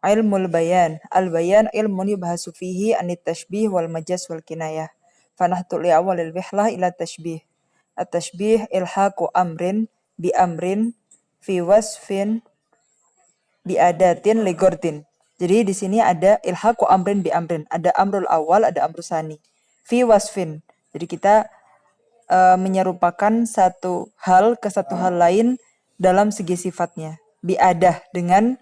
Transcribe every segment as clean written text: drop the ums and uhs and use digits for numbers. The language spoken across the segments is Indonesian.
Ilmul bayan. Al-bayan ilmun yubhasu fihi anit tashbih wal majaz wal kinayah. Fanahtu li awalil bihlah ila tashbih. At-tashbih ilhaqu amrin bi amrin fi wasfin bi adatin li gordin. Jadi di sini ada ilhaqu amrin bi amrin. Ada amrul awal, ada amrul sani. Fi wasfin. Jadi kita menyerupakan satu hal ke satu hal lain dalam segi sifatnya. Biadah dengan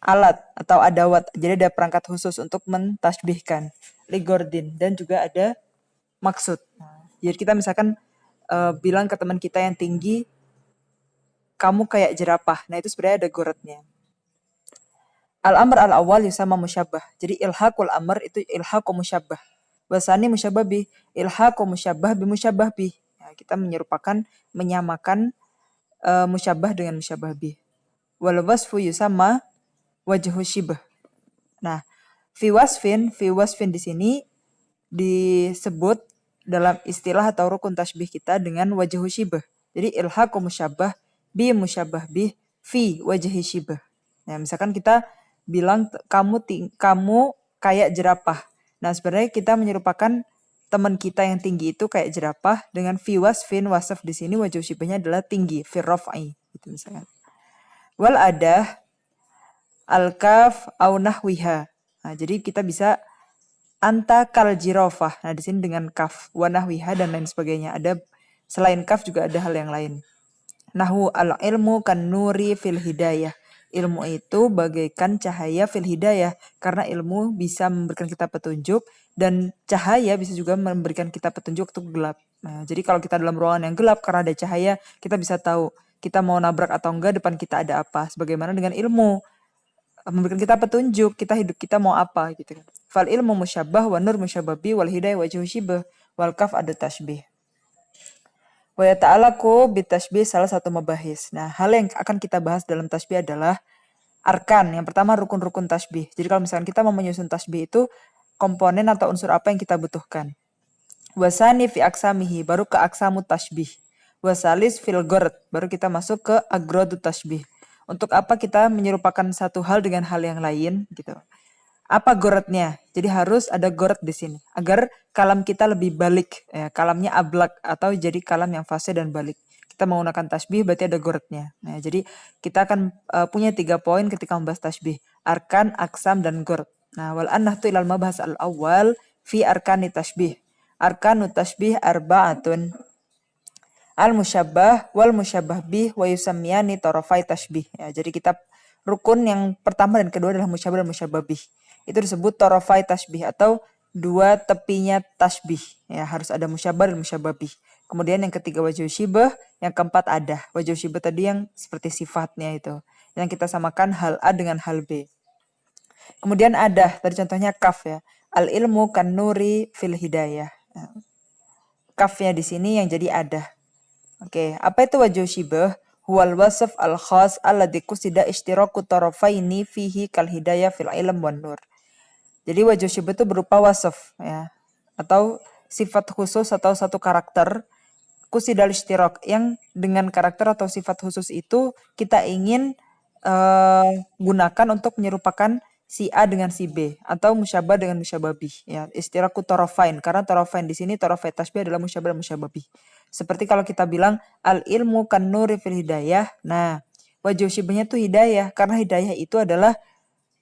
alat atau adawat. Jadi ada perangkat khusus untuk mentasbihkan. Ligordin dan juga ada maksud. Jadi kita misalkan bilang ke teman kita yang tinggi, kamu kayak jerapah. Nah itu sebenarnya ada goretnya. Al-amr al-awwal yusama musyabbah. Jadi ilhaqul amr itu ilhaqu musyabbah. Wasani musyabbah bih. Ilhaqu musyabbah bi musyabbah bih. Nah, kita menyerupakan, menyamakan musyabbah dengan musyabbah bih. Wal wasfu yusama wajhu syibah. Nah, fi wasfin di sini disebut dalam istilah atau rukun tasbih kita dengan wajhu syibah. Jadi ilhaqu musyabbah bi musyabbah bih fi wajhi syibah. Nah, misalkan kita bilang kamu kayak jerapah. Nah, sebenarnya kita menyerupakan teman kita yang tinggi itu kayak jerapah dengan fi wasfin, wasaf di sini wajhu syibahnya adalah tinggi, fi raf'i gitu misalkan. Wal adah al-kaf au nahwiha. Nah, jadi kita bisa anta kal jirafah. Nah, di sini dengan kaf, wa nahwiha dan lain sebagainya. Ada selain kaf juga ada hal yang lain. Nahwu al-ilmu kan nuri fil hidayah. Ilmu itu bagaikan cahaya fil hidayah karena ilmu bisa memberikan kita petunjuk dan cahaya bisa juga memberikan kita petunjuk untuk gelap. Nah, jadi kalau kita dalam ruangan yang gelap karena ada cahaya, kita bisa tahu kita mau nabrak atau enggak, depan kita ada apa. Sebagaimana dengan ilmu memberikan kita petunjuk, kita hidup kita mau apa gitu kan. Fal ilmu musyabbah wa nur musyabbabi wal hidayah wajhu syibah wal kaf ada tasbih. Wa yata'alaku bitasbih salah satu mabahis. Nah, hal yang akan kita bahas dalam tasbih adalah arkan. Yang pertama rukun-rukun tasbih. Jadi kalau misalkan kita mau menyusun tasbih itu komponen atau unsur apa yang kita butuhkan. Wasani fi aksamihi, baru ke aksamu tasbih. Wasalis fil gord, baru kita masuk ke agrodu tasbih. Untuk apa kita menyerupakan satu hal dengan hal yang lain gitu. Apa goretnya? Jadi harus ada goret di sini agar kalam kita lebih balik, ya, kalamnya ablak atau jadi kalam yang fase dan balik. Kita menggunakan tasbih berarti ada goretnya. Nah, jadi kita akan punya 3 poin ketika membahas tasbih. Arkan, aksam, dan goret. Nah, wal annahtu ilal mabahas al-awwal fi arkani tasbih. Arkanu tasbih arba'atun. Al-musyabbah wal musyabbah bih wa yusammiyani tarafai tasbih. Ya, jadi kita rukun yang pertama dan kedua adalah musyabbah dan musyabbah bih. Itu disebut tarafai tasbih atau dua tepinya tasbih. Ya, harus ada musyabbah dan musyabbah bih. Kemudian yang ketiga wajhu syibah, yang keempat ada. Wajhu syibah tadi yang seperti sifatnya itu. Yang kita samakan hal A dengan hal B. Kemudian ada, tadi contohnya kaf ya. Al-ilmu kan nuri fil hidayah. Nah, kafnya di sini yang jadi ada. Oke, apa itu wajhu syibah? Huwal wasf al-khas alladhi qusida ishtiraku tarafaini fihi kal hidayah fil ilm wan nur. Jadi wajhu syibah itu berupa wasf ya, atau sifat khusus atau satu karakter qusidal ishtirak yang dengan karakter atau sifat khusus itu kita ingin gunakan untuk menyerupakan si A dengan si B atau musyabah dengan musyabah bih ya, istiraku tarafain karena tarafain di sini tarafai tasbih adalah musyabah dan musyabah bih. Seperti kalau kita bilang al ilmu kan nuri fil hidayah. Nah, wajhu syibahnya tuh hidayah karena hidayah itu adalah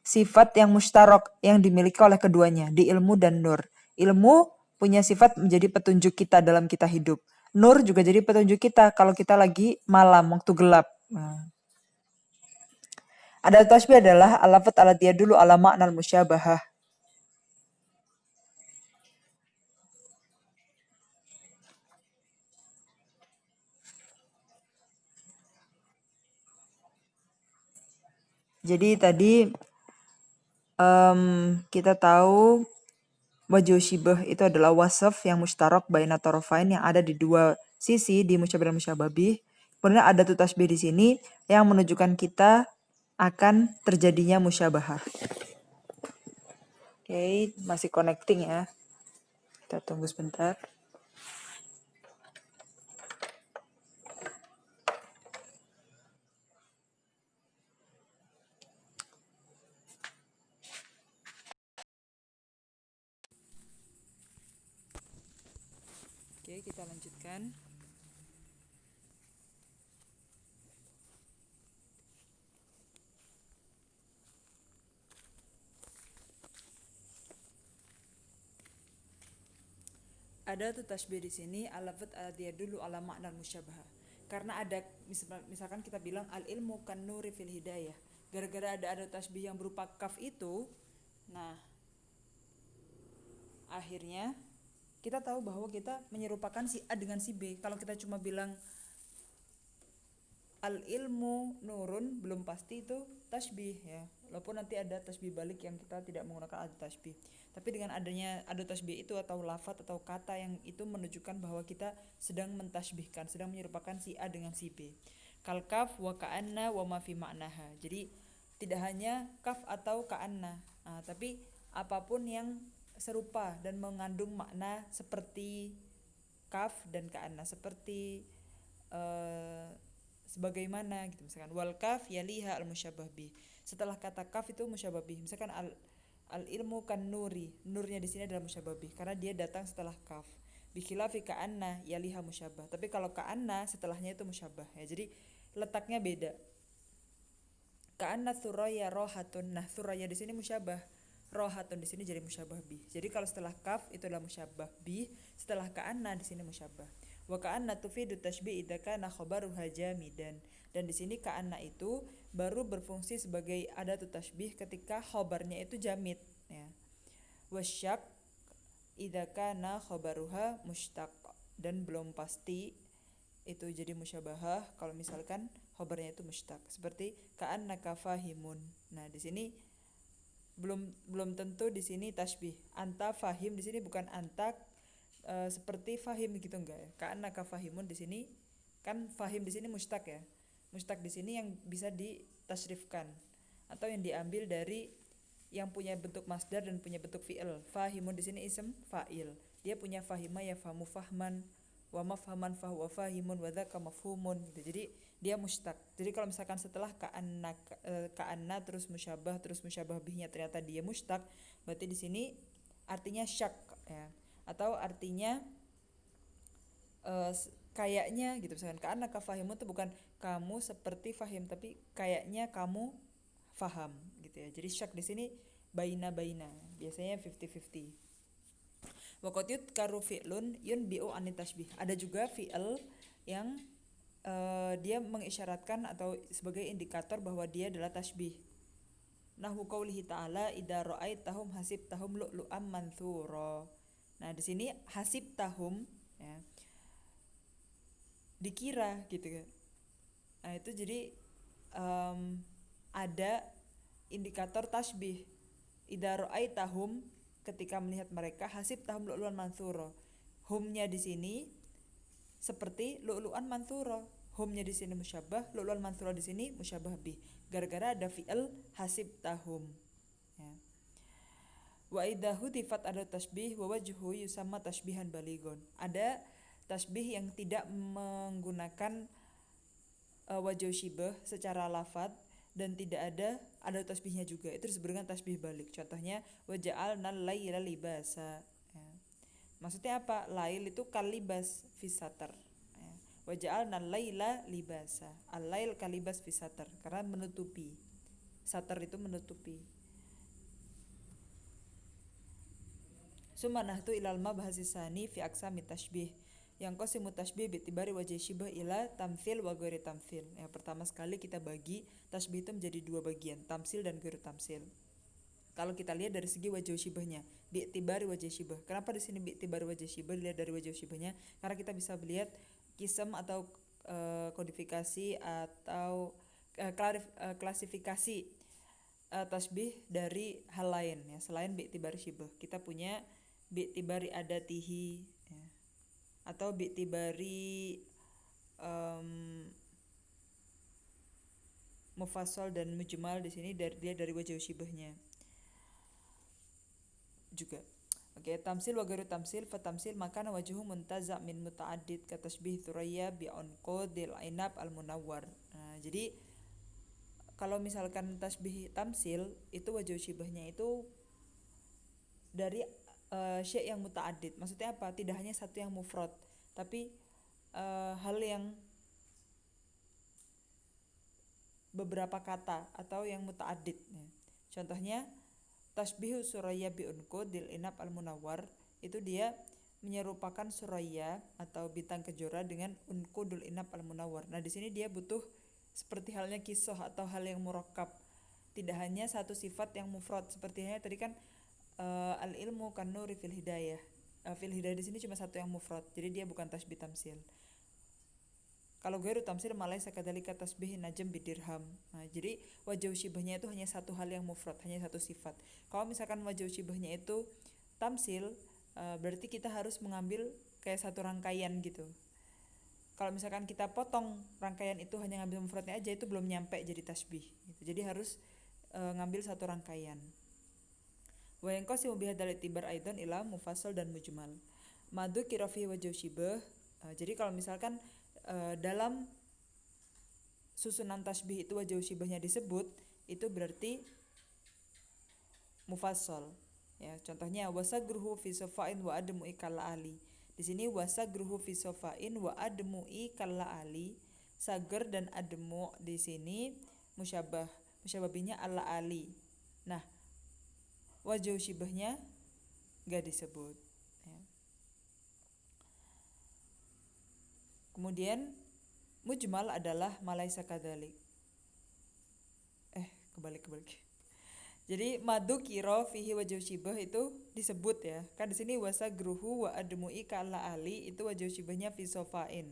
sifat yang mustarok yang dimiliki oleh keduanya di ilmu dan nur. Ilmu punya sifat menjadi petunjuk kita dalam kita hidup. Nur juga jadi petunjuk kita kalau kita lagi malam waktu gelap. Nah, ada tasbih adalah alafat ala dia dulu ala makna musyabahah. Jadi tadi kita tahu wajhu syibah itu adalah wasaf yang mustarok baina tarafain yang ada di dua sisi di musyabah dan musyabah bih. Kemudian ada tuh tasbih di sini yang menunjukkan kita akan terjadinya musyabahah. Oke, masih connecting ya. Kita tunggu sebentar. Oke, kita lanjutkan. Ada tuh tasbih di sini alafat dia dulu ala makna musyabah. Karena ada misalkan kita bilang al ilmu kan nuri fil hidayah. Gara-gara ada tasbih yang berupa kaf itu, nah akhirnya kita tahu bahwa kita menyerupakan si A dengan si B. Kalau kita cuma bilang al ilmu nurun belum pasti itu tasbih ya. Walaupun nanti ada tasbih balik yang kita tidak menggunakan adu tasbih. Tapi dengan adanya adu tasbih itu atau lafaz atau kata yang itu menunjukkan bahwa kita sedang mentasbihkan, sedang menyerupakan si A dengan si B. Kal kaf wa ka'anna wa ma fi ma'naha. Jadi tidak hanya kaf atau ka'anna, tapi apapun yang serupa dan mengandung makna seperti kaf dan ka'anna, seperti sebagaimana gitu, misalkan wal kaf yaliha al musyabbah bih. Setelah kata kaf itu musyabbah bih. Misalkan al ilmu kan nuri. Nurnya di sini adalah musyabbah bih karena dia datang setelah kaf. Bi khilafi ka'anna yaliha musyabbah. Tapi kalau ka'anna setelahnya itu musyabbah ya. Jadi letaknya beda. Ka'anna thuraya rohatun. Nah, thuraya di sini musyabbah. Rohatun di sini jadi musyabbah bih. Jadi kalau setelah kaf itu adalah musyabbah bih, setelah ka'anna di sini musyabbah. Wa ka'anna tufidu tashbih idza kana khabaruha jamidan. Dan di sini ka'anna itu baru berfungsi sebagai adatu tashbih ketika khabarnya itu jamid ya. Wasyak idza kana khabaruha mushtaq, dan belum pasti itu jadi musyabahah kalau misalkan khabarnya itu mushtaq. Seperti ka'annaka fahimun. Nah, di sini belum tentu di sini tasbih. Anta fahim di sini bukan anta seperti fahim gitu, enggak ya. Ka'annaka fahimun di sini kan fahim di sini mushtaq ya. Mushtaq di sini yang bisa ditasrifkan atau yang diambil dari yang punya bentuk masdar dan punya bentuk fi'il. Fahimun di sini ism fa'il. Dia punya fahima ya famu fahman, wa mafhaman fahuwa fahimun wa dzaka mafhumun gitu. Jadi dia mushtaq. Jadi kalau misalkan setelah ka'anna terus musyabah bihnya ternyata dia mushtaq, berarti di sini artinya syak ya. Atau artinya kayaknya gitu, misalkan ka'annaka fahimun itu bukan kamu seperti fahim tapi kayaknya kamu faham gitu ya. Jadi syak di sini baina biasanya 50-50. Waqad yudkaru fi'lun yunbi'u anit tasbih. Ada juga fi'il yang dia mengisyaratkan atau sebagai indikator bahwa dia adalah tasbih. Nahwu qaulihi ta'ala idza ra'aitahum hasibtahum lu'lu'am manthura. Nah, di sini hasibtahum ya, dikira gitu kan. Nah, itu jadi ada indikator tasbih. Idza ra'aitahum, ketika melihat mereka, hasibtahum lu'lu'an manthura. Humnya di sini seperti lu'lu'an manthura. Humnya di sini musyabbah, lu'lu'an manthura di sini musyabbah bih. Gara-gara ada fi'il hasibtahum. Ya. Wa idza hudifat ada tasbih wa wajhu yusamma tasbihan balighun. Ada tasbih yang tidak menggunakan wajh syibah secara lafadz dan tidak ada tasbihnya juga. Itu disebut dengan tasbih balik. Contohnya waja'alnal laila libasa. Ya. Maksudnya apa? Lail itu kalibas fisatar. Ya. Waja'alnal laila libasa. Al-lail kalibas fisatar karena menutupi. Satar itu menutupi. Sumanahtu ilal mabhasisani fi aqsami tashbih. Yang qasimu tashbih bi'tibari wajh syibah ila tamtsil wa ghairi tamtsil. Yang pertama sekali kita bagi tasbih itu menjadi dua bagian, tamtsil dan ghairi tamtsil. Kalau kita lihat dari segi wajh syibahnya, bi'tibari wajh syibah. Kenapa di sini bi'tibari wajh syibah, dilihat dari wajh syibahnya? Karena kita bisa melihat kisam atau kodifikasi atau klasifikasi tasbih dari hal lain ya, selain bi'tibari syibah. Kita punya bi'tibari adatihi ya, atau bi'tibari mufassal dan mujmal. Di sini dari wajh syibahnya juga. Oke, tamsil wa ghairu tamsil. Fa tamsil makana wajhu muntaza min muta'addid ka tasbih thuraya bi unqudil ainab al munawwar. Nah, jadi kalau misalkan tasbih tamsil itu wajh syibahnya itu dari syai' yang muta'addid. Maksudnya apa? Tidak hanya satu yang mufrad, tapi hal yang beberapa kata atau yang muta'addid. Contohnya tasbihu Suraya bi unqudil inab al-munawwar, itu dia menyerupakan Suraya atau bintang kejora dengan unqudul inab al-munawwar. Nah, di sini dia butuh seperti halnya kisah atau hal yang murakkab. Tidak hanya satu sifat yang mufrad seperti halnya tadi kan al-ilmu kan nuri fil hidayah. Fil hidayah di sini cuma satu yang mufrad. Jadi dia bukan tasbih tamsil. Kalau ghairu tamsil malaisa kadzalika tasbih najm bidirham. Nah, jadi wajhu syibahnya itu hanya satu hal yang mufrad, hanya satu sifat. Kalau misalkan wajhu syibahnya itu tamsil, berarti kita harus mengambil kayak satu rangkaian gitu. Kalau misalkan kita potong rangkaian itu hanya ngambil mufradnya aja, itu belum nyampe jadi tasbih gitu. Jadi harus ngambil satu rangkaian. Wa yanqasimu bihadzal itibar aidan ila mufassal dan mujmal. Madu kirafi wajhu syibah. Jadi kalau misalkan dalam susunan tasbih itu wajhu syibahnya disebut, itu berarti mufassal. Ya, contohnya wasagruhu fi safa'in wa admu'i kalla ali. Di sini wasagruhu fi safa'in wa admu'i kalla ali. Sager dan admu di sini musyabah. Musyabahnya alla ali. Nah, wajhu syibahnya enggak disebut, ya. Kemudian mujmal adalah malaisa kadzalik. Kebalik. Jadi madu kiro fihi wajhu syibah itu disebut ya. Kan di sini wasagruhu wa admu'i kala ali itu wajhu syibahnya fi sofain.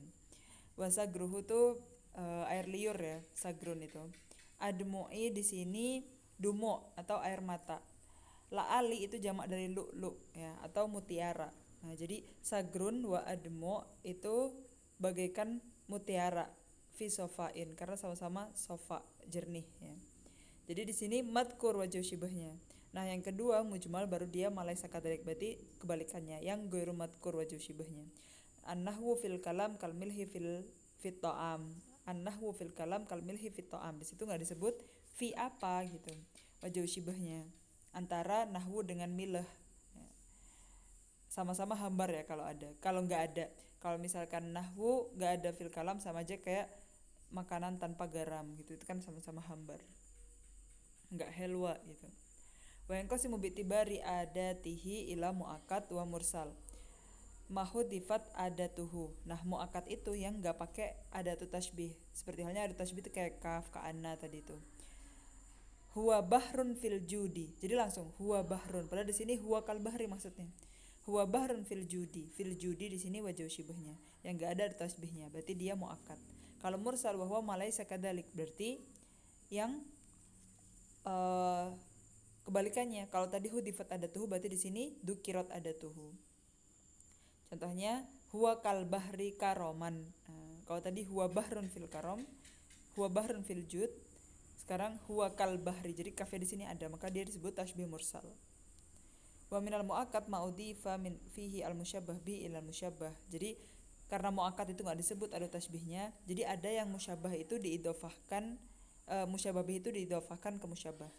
Wasagruhu tuh air liur ya, sagrun itu. Admu'i di sini dumo atau air mata. La ali itu jamak dari lu'lu ya atau mutiara. Nah, jadi sagrun wa admu itu bagaikan mutiara fi sofain karena sama-sama sofa jernih ya. Jadi di sini madkur wajhu syibahnya. Nah, yang kedua mujmal baru dia malaisa kadzalik, berarti kebalikannya yang ghairu madkur wajhu syibahnya. An-nahwu fil kalam kal milhi fit ta'am. An-nahwu fil kalam kal milhi fit ta'am. Di situ enggak disebut fi apa gitu. Wajhu syibahnya antara nahwu dengan milah. Sama-sama hambar ya kalau ada. Kalau nggak ada, kalau misalkan nahwu nggak ada fil kalam sama aja kayak makanan tanpa garam gitu, itu kan sama-sama hambar, nggak helwa gitu. Wa yanqasimu bitibari adatihi ila muakkad wa mursal. Mahudifat adatuhu. Nah, muakkad itu yang nggak pakai adatu tasbih. Seperti halnya ada tasbih itu kayak kaf, ka'anna tadi itu. Huwa bahrun fil judi. Jadi langsung huwa bahrun. Padahal di sini huwa kal bahri maksudnya. Huwa bahrun fil judi. Fil judi di sini wajhu syibahnya. Yang enggak ada tasbihnya, berarti dia muakkad. Kalau mursal wa huwa malaisa kadzalik, berarti yang kebalikannya. Kalau tadi hudifat adatuhu, berarti di sini dukirat adatuhu. Contohnya huwa kal bahri karoman. Kalau tadi huwa bahrun fil karom, huwa bahrun fil jud. Sekarang huwa kal bahri. Jadi kafnya di sini ada, maka dia disebut tasbih mursal. Wa minal muakkad ma'udhifa min fihi al-musyabbah bi ila musyabbah. Jadi karena muakkad itu enggak disebut ada tasbihnya, jadi ada yang musyabbah itu diidhofahkan, musyabbah itu diidhofahkan ke musyabbah.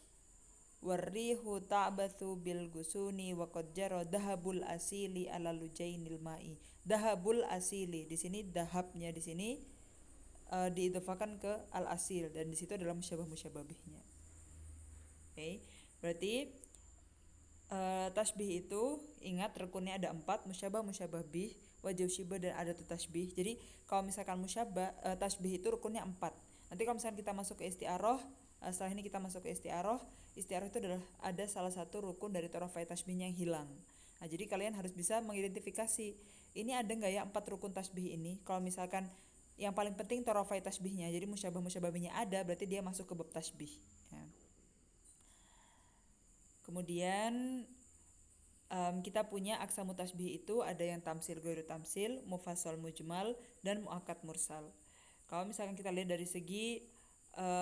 Warrihu ta'bathu bil gusuni wa qad jara dahabul asili ala lujainil ma'i. Dahabul asili di sini dahabnya di sini diidhofahkan ke al asil dan di situ adalah musyabbah bihnya. Oke, berarti tasbih itu ingat rukunnya ada 4, musyabah, musyabah bih, wajhu syibah dan adatu tasbih. Jadi kalau misalkan musyabah tasbih itu rukunnya 4. Nanti kalau misalkan kita masuk ke isti'arah, setelah ini kita masuk ke isti'arah. Isti'arah itu adalah ada salah satu rukun dari tarafai tasbihnya yang hilang. Nah, jadi kalian harus bisa mengidentifikasi ini ada enggak ya 4 rukun tasbih ini. Kalau misalkan yang paling penting tarafai tasbihnya, jadi musyabah bihnya ada, berarti dia masuk ke bab tasbih ya. Kemudian kita punya aksamu tasbih itu ada yang tamsil, ghairu tamsil, mufassal, mujmal, dan muakkad mursal. Kalau misalkan kita lihat dari segi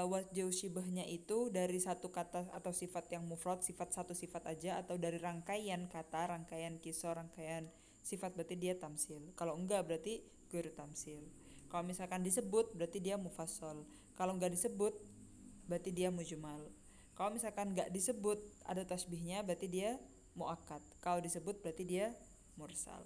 wajhu syibahnya itu dari satu kata atau sifat yang mufrad, sifat satu sifat aja, atau dari rangkaian kata, rangkaian kisah, rangkaian sifat, berarti dia tamsil. Kalau enggak berarti ghairu tamsil. Kalau misalkan disebut berarti dia mufassal. Kalau enggak disebut berarti dia mujmal. Kalau misalkan enggak disebut ada tasbihnya berarti dia muakkad. Kalau disebut berarti dia mursal.